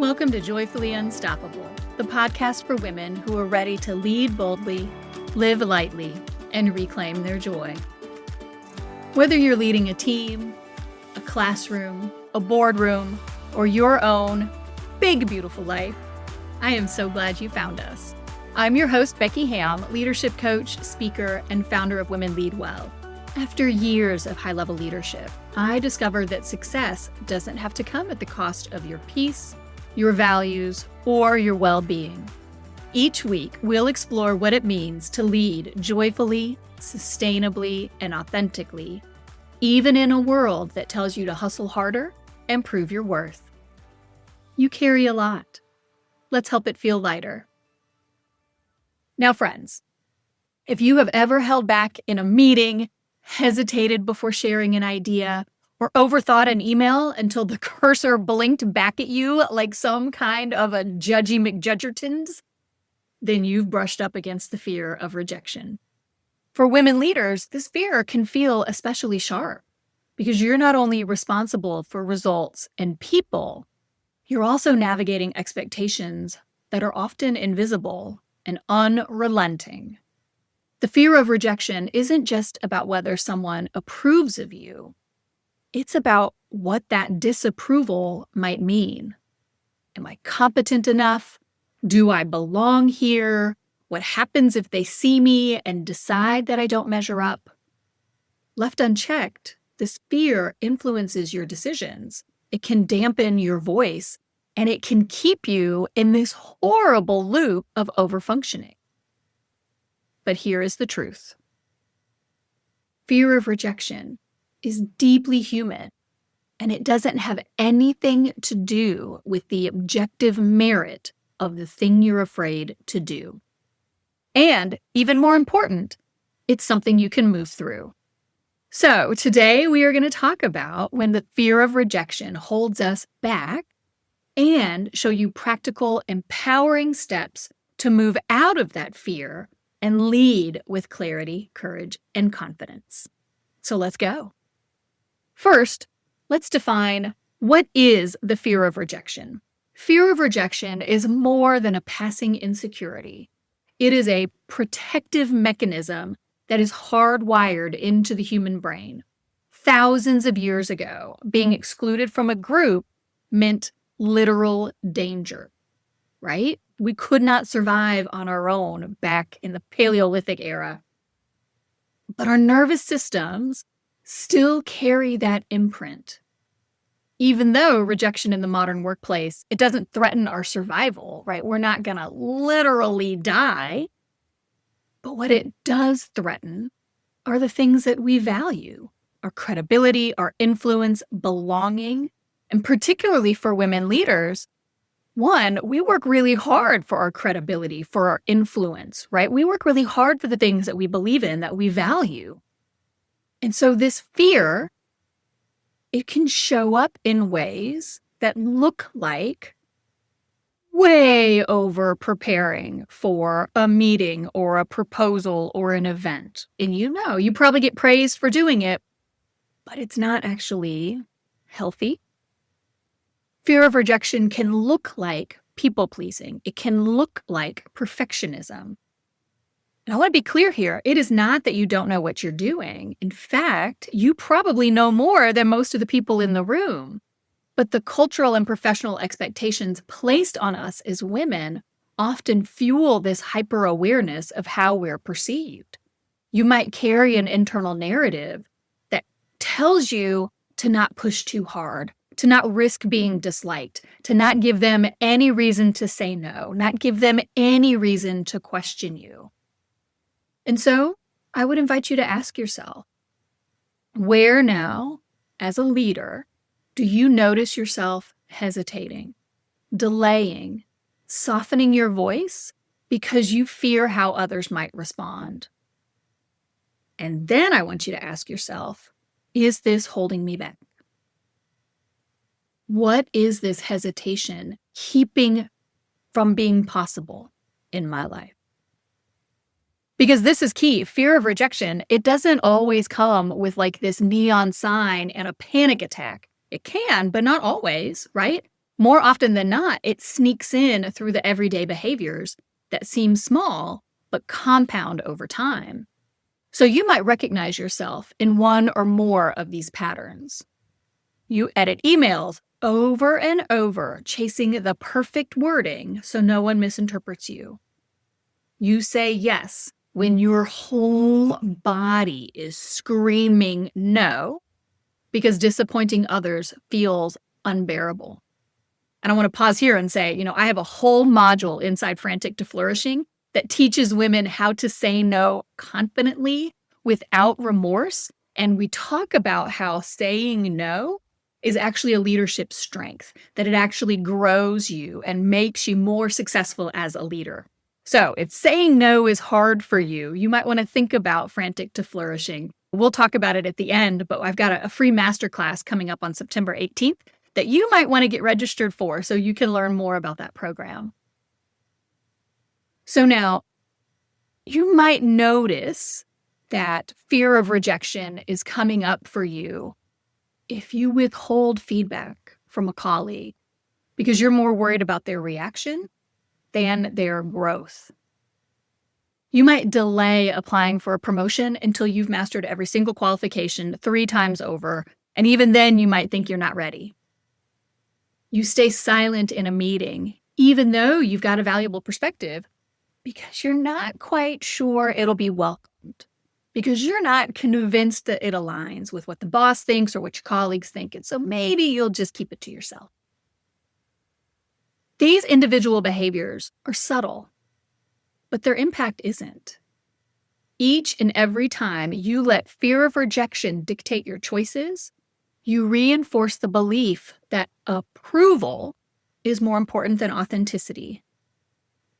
Welcome to Joyfully Unstoppable, the podcast for women who are ready to lead boldly, live lightly, and reclaim their joy. Whether you're leading a team, a classroom, a boardroom, or your own big, beautiful life, I am so glad you found us. I'm your host, Becky Ham, leadership coach, speaker, and founder of Women Lead Well. After years of high-level leadership, I discovered that success doesn't have to come at the cost of your peace, your values, or your well-being. Each week, we'll explore what it means to lead joyfully, sustainably, and authentically, even in a world that tells you to hustle harder and prove your worth. You carry a lot. Let's help it feel lighter. Now, friends, if you have ever held back in a meeting, hesitated before sharing an idea, or overthought an email until the cursor blinked back at you like some kind of a judgy McJudgertons, then you've brushed up against the fear of rejection. For women leaders, this fear can feel especially sharp because you're not only responsible for results and people, you're also navigating expectations that are often invisible and unrelenting. The fear of rejection isn't just about whether someone approves of you. It's about what that disapproval might mean. Am I competent enough? Do I belong here? What happens if they see me and decide that I don't measure up? Left unchecked, this fear influences your decisions. It can dampen your voice, and it can keep you in this horrible loop of overfunctioning. But here is the truth. Fear of rejection is deeply human, and it doesn't have anything to do with the objective merit of the thing you're afraid to do. And even more important, it's something you can move through. So today we are going to talk about when the fear of rejection holds us back and show you practical, empowering steps to move out of that fear and lead with clarity, courage, and confidence. So let's go. First, let's define what is the fear of rejection. Fear of rejection is more than a passing insecurity. It is a protective mechanism that is hardwired into the human brain. Thousands of years ago, being excluded from a group meant literal danger, right? We could not survive on our own back in the Paleolithic era. But our nervous systems still carry that imprint. Even though rejection in the modern workplace, it doesn't threaten our survival, right? We're not going to literally die. But what it does threaten are the things that we value: our credibility, our influence, belonging, and particularly for women leaders. One, we work really hard for our credibility, for our influence, right? We work really hard for the things that we believe in, that we value. And so this fear, it can show up in ways that look like way over preparing for a meeting or a proposal or an event. And you probably get praised for doing it, but it's not actually healthy. Fear of rejection can look like people-pleasing. It can look like perfectionism. And I want to be clear here. It is not that you don't know what you're doing. In fact, you probably know more than most of the people in the room. But the cultural and professional expectations placed on us as women often fuel this hyper-awareness of how we're perceived. You might carry an internal narrative that tells you to not push too hard, to not risk being disliked, to not give them any reason to say no, not give them any reason to question you. And so I would invite you to ask yourself, where now, as a leader, do you notice yourself hesitating, delaying, softening your voice because you fear how others might respond? And then I want you to ask yourself, is this holding me back? What is this hesitation keeping from being possible in my life? Because this is key. Fear of rejection, it doesn't always come with like this neon sign and a panic attack. It can, but not always, right? More often than not, it sneaks in through the everyday behaviors that seem small but compound over time. So you might recognize yourself in one or more of these patterns. You edit emails over and over, chasing the perfect wording so no one misinterprets you. You say yes when your whole body is screaming no because disappointing others feels unbearable. And I want to pause here and say, I have a whole module inside Frantic to Flourishing that teaches women how to say no confidently without remorse. And we talk about how saying no is actually a leadership strength, that it actually grows you and makes you more successful as a leader. So if saying no is hard for you, you might want to think about Frantic to Flourishing. We'll talk about it at the end, but I've got a free masterclass coming up on September 18th that you might want to get registered for so you can learn more about that program. So now, you might notice that fear of rejection is coming up for you if you withhold feedback from a colleague because you're more worried about their reaction than their growth. You might delay applying for a promotion until you've mastered every single qualification 3 times over, and even then you might think you're not ready. You stay silent in a meeting, even though you've got a valuable perspective, because you're not quite sure it'll be welcomed, because you're not convinced that it aligns with what the boss thinks or what your colleagues think, and so maybe you'll just keep it to yourself. These individual behaviors are subtle, but their impact isn't. Each and every time you let fear of rejection dictate your choices, you reinforce the belief that approval is more important than authenticity.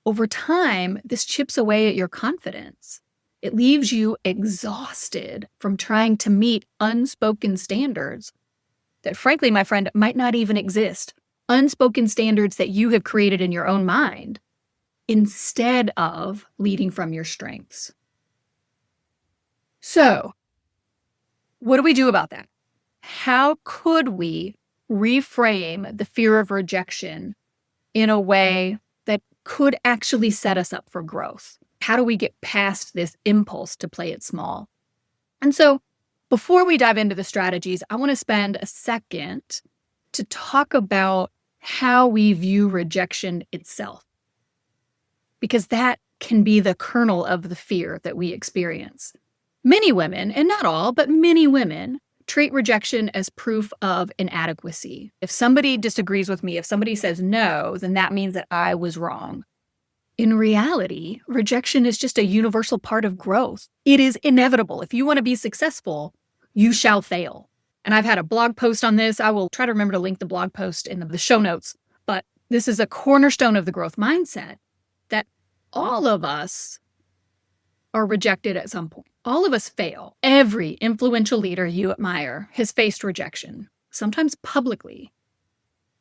Over time, this chips away at your confidence. It leaves you exhausted from trying to meet unspoken standards that, frankly, my friend, might not even exist. Unspoken standards that you have created in your own mind instead of leading from your strengths. So, what do we do about that? How could we reframe the fear of rejection in a way that could actually set us up for growth? How do we get past this impulse to play it small? And so, before we dive into the strategies, I want to spend a second to talk about how we view rejection itself, because that can be the kernel of the fear that we experience. Many women, and not all, but many women, treat rejection as proof of inadequacy. If somebody disagrees with me, if somebody says no, then that means that I was wrong. In reality, rejection is just a universal part of growth. It is inevitable. If you want to be successful, you shall fail. And I've had a blog post on this. I will try to remember to link the blog post in the show notes. But this is a cornerstone of the growth mindset that all of us are rejected at some point. All of us fail. Every influential leader you admire has faced rejection, sometimes publicly.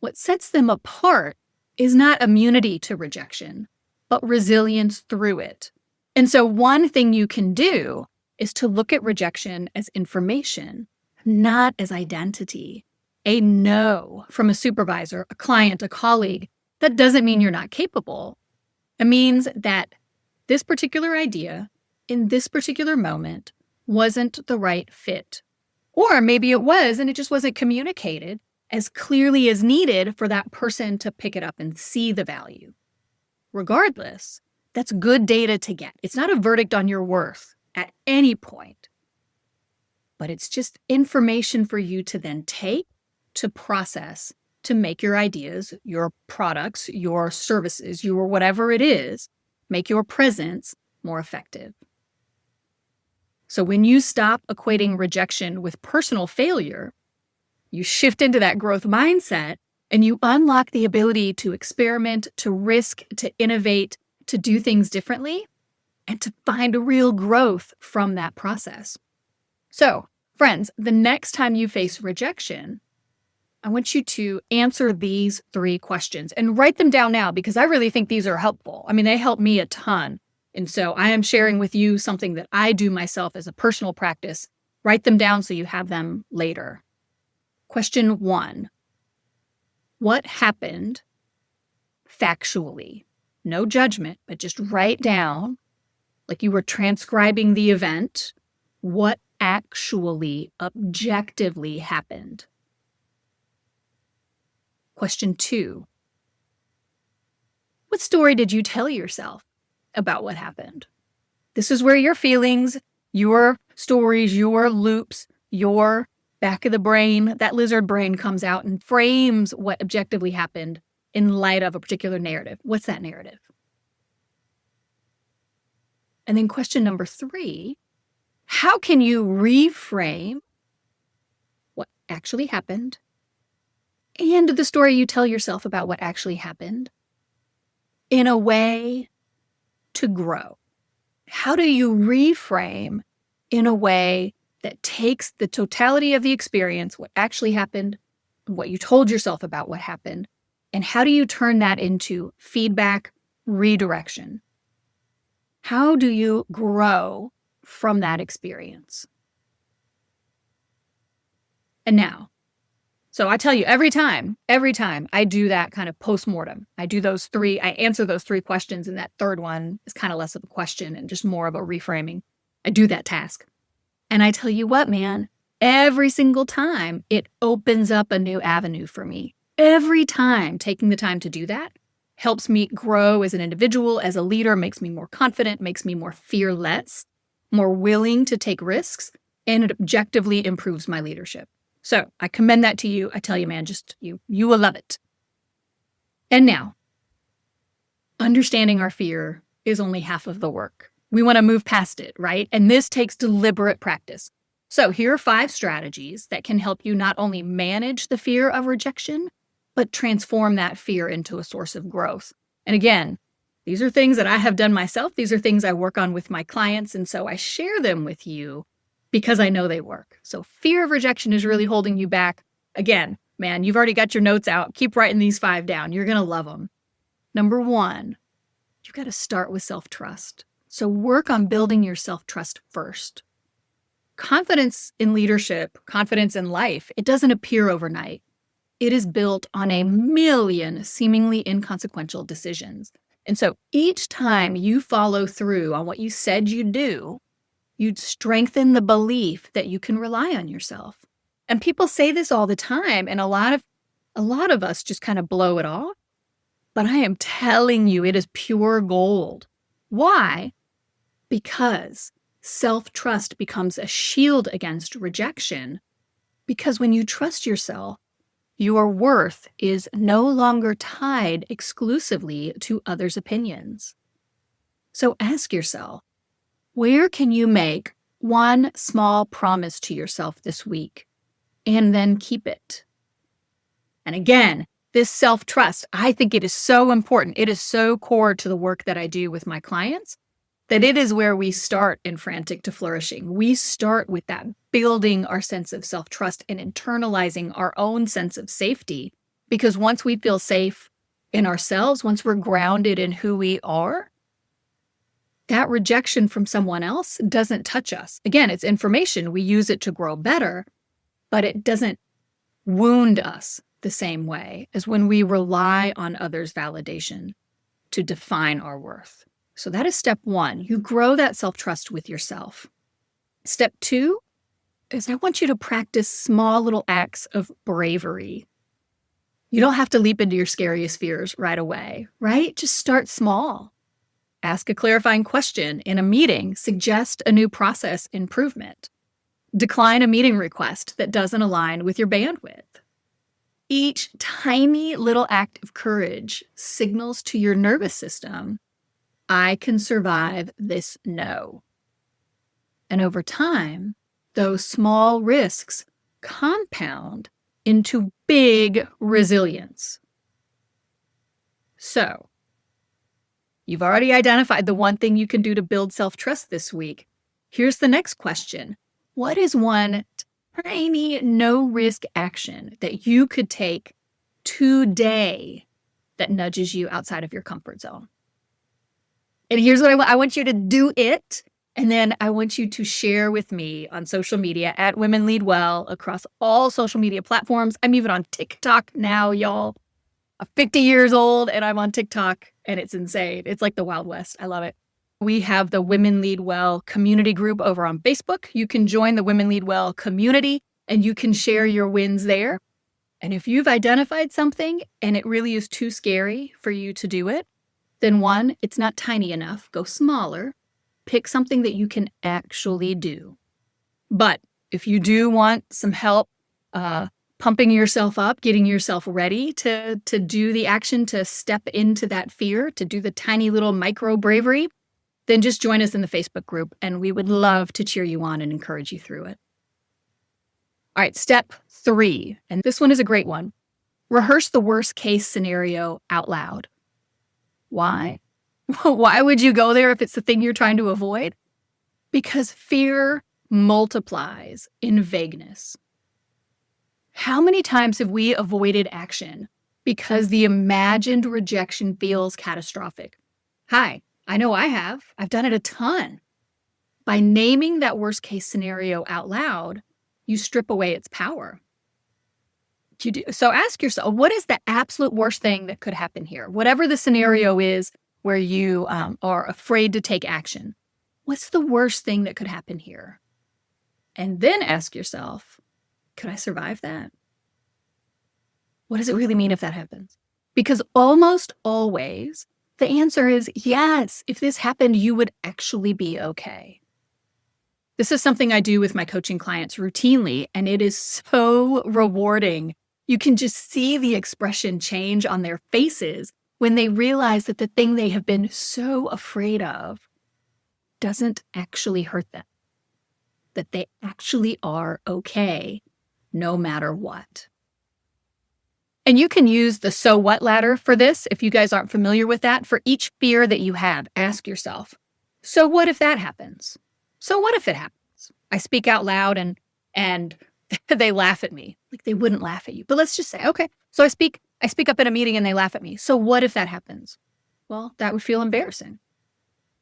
What sets them apart is not immunity to rejection, but resilience through it. And so one thing you can do is to look at rejection as information, not as identity. A no from a supervisor, a client, a colleague, that doesn't mean you're not capable. It means that this particular idea in this particular moment wasn't the right fit. Or maybe it was, and it just wasn't communicated as clearly as needed for that person to pick it up and see the value. Regardless, that's good data to get. It's not a verdict on your worth at any point, but it's just information for you to then take, to process, to make your ideas, your products, your services, your whatever it is, make your presence more effective. So when you stop equating rejection with personal failure, you shift into that growth mindset and you unlock the ability to experiment, to risk, to innovate, to do things differently, and to find a real growth from that process. So, friends, the next time you face rejection, I want you to answer these 3 questions and write them down now because I really think these are helpful. I mean, they help me a ton. And so I am sharing with you something that I do myself as a personal practice. Write them down so you have them later. Question 1. what happened factually. No judgment, but just write down, like you were transcribing the event, what actually, objectively happened. Question 2. What story did you tell yourself about what happened? This is where your feelings, your stories, your loops, your back of the brain, that lizard brain comes out and frames what objectively happened in light of a particular narrative. What's that narrative? And then question number 3, how can you reframe what actually happened and the story you tell yourself about what actually happened in a way to grow? How do you reframe in a way that takes the totality of the experience, what actually happened, what you told yourself about what happened, and how do you turn that into feedback, redirection? How do you grow from that experience? And now, so I tell you, every time I do that kind of postmortem, I answer those 3 questions, and that third one is kind of less of a question and just more of a reframing. I do that task. And I tell you what, man, every single time it opens up a new avenue for me. Every time taking the time to do that helps me grow as an individual, as a leader, makes me more confident, makes me more fearless, more willing to take risks, and it objectively improves my leadership. So I commend that to you. I tell you, man, just you will love it. And now, understanding our fear is only half of the work. We want to move past it, right? And this takes deliberate practice. So here are 5 strategies that can help you not only manage the fear of rejection, but transform that fear into a source of growth. And again, these are things that I have done myself. These are things I work on with my clients. And so I share them with you because I know they work. So fear of rejection is really holding you back. Again, man, you've already got your notes out. Keep writing these 5 down. You're going to love them. Number 1, you've got to start with self-trust. So work on building your self-trust first. Confidence in leadership, confidence in life, it doesn't appear overnight. It is built on a million seemingly inconsequential decisions. And so each time you follow through on what you said you'd do, you'd strengthen the belief that you can rely on yourself. And people say this all the time, and a lot of us just kind of blow it off. But I am telling you, it is pure gold. Why? Because self-trust becomes a shield against rejection. Because when you trust yourself, your worth is no longer tied exclusively to others' opinions. So ask yourself, where can you make one small promise to yourself this week and then keep it? And again, this self-trust, I think it is so important. It is so core to the work that I do with my clients that it is where we start in Frantic to Flourishing. We start with that, building our sense of self-trust and internalizing our own sense of safety. Because once we feel safe in ourselves, once we're grounded in who we are, that rejection from someone else doesn't touch us. Again, it's information. We use it to grow better, but it doesn't wound us the same way as when we rely on others' validation to define our worth. So that is step 1. You grow that self-trust with yourself. Step 2 is I want you to practice small little acts of bravery. You don't have to leap into your scariest fears right away, right? Just start small. Ask a clarifying question in a meeting. Suggest a new process improvement. Decline a meeting request that doesn't align with your bandwidth. Each tiny little act of courage signals to your nervous system, I can survive this no. And over time, those small risks compound into big resilience. So, you've already identified the one thing you can do to build self-trust this week. Here's the next question. What is one tiny no-risk action that you could take today that nudges you outside of your comfort zone? And here's what I want you to do it. And then I want you to share with me on social media at Women Lead Well across all social media platforms. I'm even on TikTok now, y'all. I'm 50 years old and I'm on TikTok and it's insane. It's like the Wild West. I love it. We have the Women Lead Well community group over on Facebook. You can join the Women Lead Well community and you can share your wins there. And if you've identified something and it really is too scary for you to do it, then one, it's not tiny enough. Go smaller. Pick something that you can actually do. But if you do want some help pumping yourself up, getting yourself ready to do the action, to step into that fear, to do the tiny little micro bravery, then just join us in the Facebook group and we would love to cheer you on and encourage you through it. All right, step 3, and this one is a great one. Rehearse the worst case scenario out loud. Why? Why would you go there if it's the thing you're trying to avoid? Because fear multiplies in vagueness. How many times have we avoided action because the imagined rejection feels catastrophic? Hi, I know I have. I've done it a ton. By naming that worst case scenario out loud, you strip away its power. So ask yourself, what is the absolute worst thing that could happen here? Whatever the scenario is where you are afraid to take action, what's the worst thing that could happen here? And then ask yourself, could I survive that? What does it really mean if that happens? Because almost always the answer is yes. If this happened, you would actually be okay. This is something I do with my coaching clients routinely, and it is so rewarding. You can just see the expression change on their faces when they realize that the thing they have been so afraid of doesn't actually hurt them, that they actually are okay no matter what. And you can use the so what ladder for this. If you guys aren't familiar with that, for each fear that you have, ask yourself, so what if that happens? So what if it happens? I speak out loud and they laugh at me. Like they wouldn't laugh at you. But let's just say, okay, so I speak up in a meeting and they laugh at me. So what if that happens? Well, that would feel embarrassing.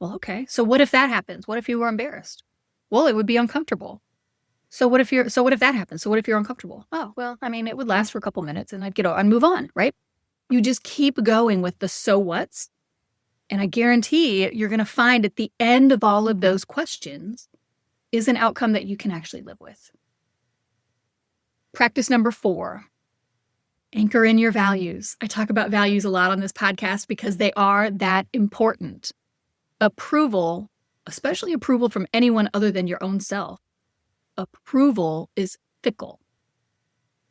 Well, okay. So what if that happens? What if you were embarrassed? Well, it would be uncomfortable. So what if that happens? So what if you're uncomfortable? Oh, well, I mean, it would last for a couple minutes and I'd move on, right? You just keep going with the so what's. And I guarantee you're going to find at the end of all of those questions is an outcome that you can actually live with. Practice number 4, anchor in your values. I talk about values a lot on this podcast because they are that important. Approval, especially approval from anyone other than your own self, approval is fickle.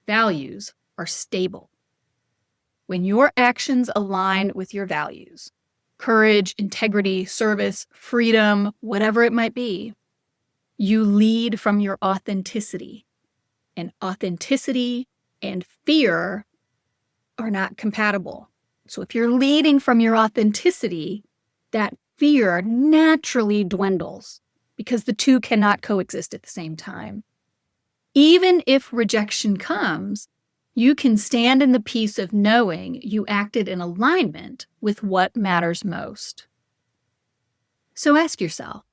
Values are stable. When your actions align with your values, courage, integrity, service, freedom, whatever it might be, you lead from your authenticity. And authenticity and fear are not compatible. So if you're leading from your authenticity, that fear naturally dwindles because the two cannot coexist at the same time. Even if rejection comes, you can stand in the peace of knowing you acted in alignment with what matters most. So ask yourself,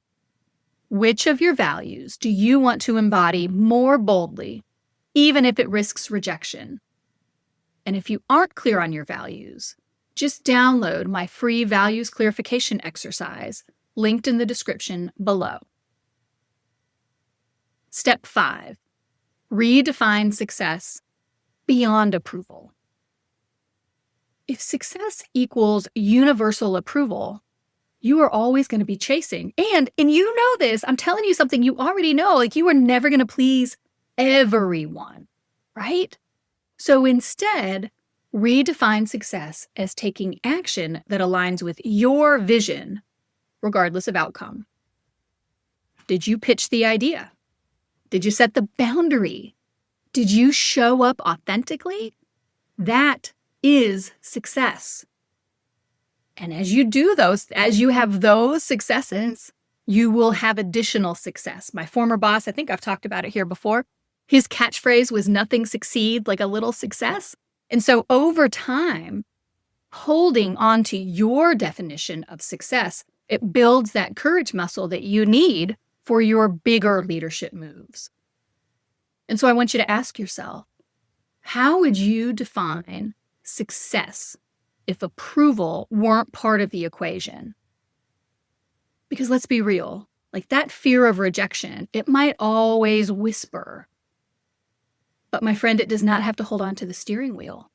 which of your values do you want to embody more boldly, even if it risks rejection? And if you aren't clear on your values, just download my free values clarification exercise linked in the description below. Step 5, redefine success beyond approval. If success equals universal approval, you are always going to be chasing. And you know this, I'm telling you something you already know, like you are never going to please everyone, right? So instead, redefine success as taking action that aligns with your vision, regardless of outcome. Did you pitch the idea? Did you set the boundary? Did you show up authentically? That is success. And as you do those, as you have those successes, you will have additional success. My former boss, I think I've talked about it here before, his catchphrase was nothing succeeds like a little success. And so over time, holding on to your definition of success, it builds that courage muscle that you need for your bigger leadership moves. And so I want you to ask yourself, how would you define success if approval weren't part of the equation. Because let's be real, like that fear of rejection, it might always whisper. But my friend, it does not have to hold on to the steering wheel.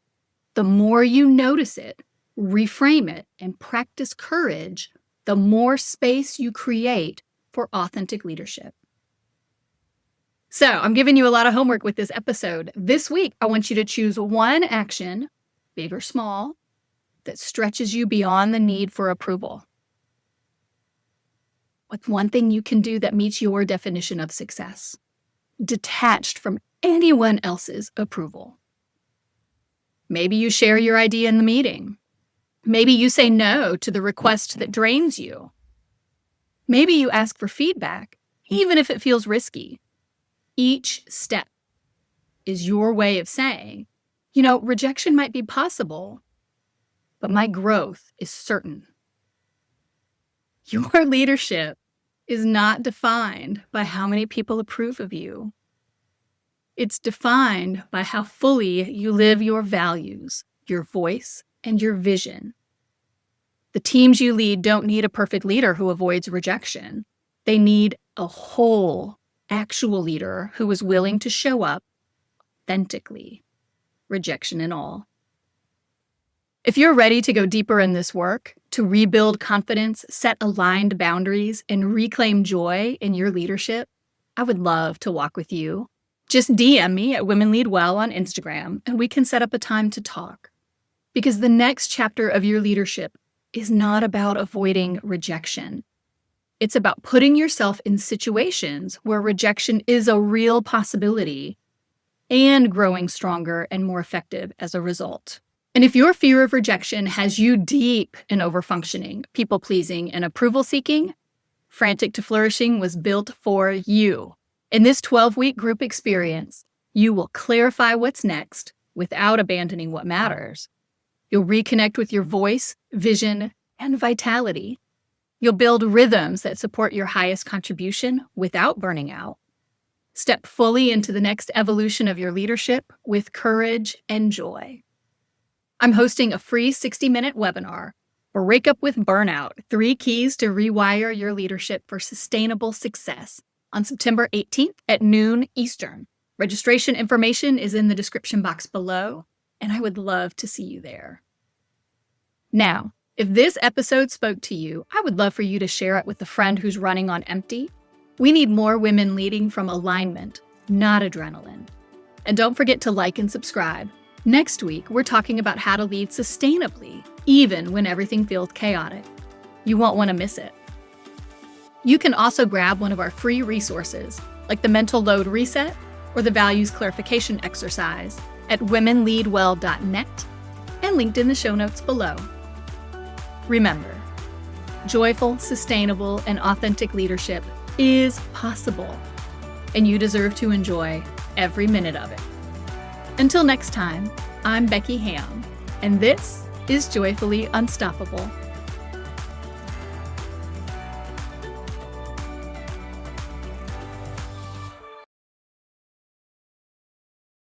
The more you notice it, reframe it, and practice courage, the more space you create for authentic leadership. So I'm giving you a lot of homework with this episode. This week, I want you to choose one action, big or small, that stretches you beyond the need for approval. What's one thing you can do that meets your definition of success, detached from anyone else's approval? Maybe you share your idea in the meeting. Maybe you say no to the request that drains you. Maybe you ask for feedback, even if it feels risky. Each step is your way of saying, rejection might be possible, but my growth is certain. Your leadership is not defined by how many people approve of you. It's defined by how fully you live your values, your voice, and your vision. The teams you lead don't need a perfect leader who avoids rejection. They need a whole, actual leader who is willing to show up authentically, rejection and all. If you're ready to go deeper in this work, to rebuild confidence, set aligned boundaries, and reclaim joy in your leadership, I would love to walk with you. Just DM me at Women Lead Well on Instagram, and we can set up a time to talk. Because the next chapter of your leadership is not about avoiding rejection. It's about putting yourself in situations where rejection is a real possibility and growing stronger and more effective as a result. And if your fear of rejection has you deep in overfunctioning, people-pleasing, and approval-seeking, Frantic to Flourishing was built for you. In this 12-week group experience, you will clarify what's next without abandoning what matters. You'll reconnect with your voice, vision, and vitality. You'll build rhythms that support your highest contribution without burning out. Step fully into the next evolution of your leadership with courage and joy. I'm hosting a free 60-minute webinar, Break Up with Burnout, 3 Keys to Rewire Your Leadership for Sustainable Success, on September 18th at noon Eastern. Registration information is in the description box below, and I would love to see you there. Now, if this episode spoke to you, I would love for you to share it with a friend who's running on empty. We need more women leading from alignment, not adrenaline. And don't forget to like and subscribe. Next week, we're talking about how to lead sustainably, even when everything feels chaotic. You won't want to miss it. You can also grab one of our free resources, like the Mental Load Reset or the Values Clarification Exercise, at womenleadwell.net and linked in the show notes below. Remember, joyful, sustainable, and authentic leadership is possible, and you deserve to enjoy every minute of it. Until next time, I'm Becky Ham, and this is Joyfully Unstoppable.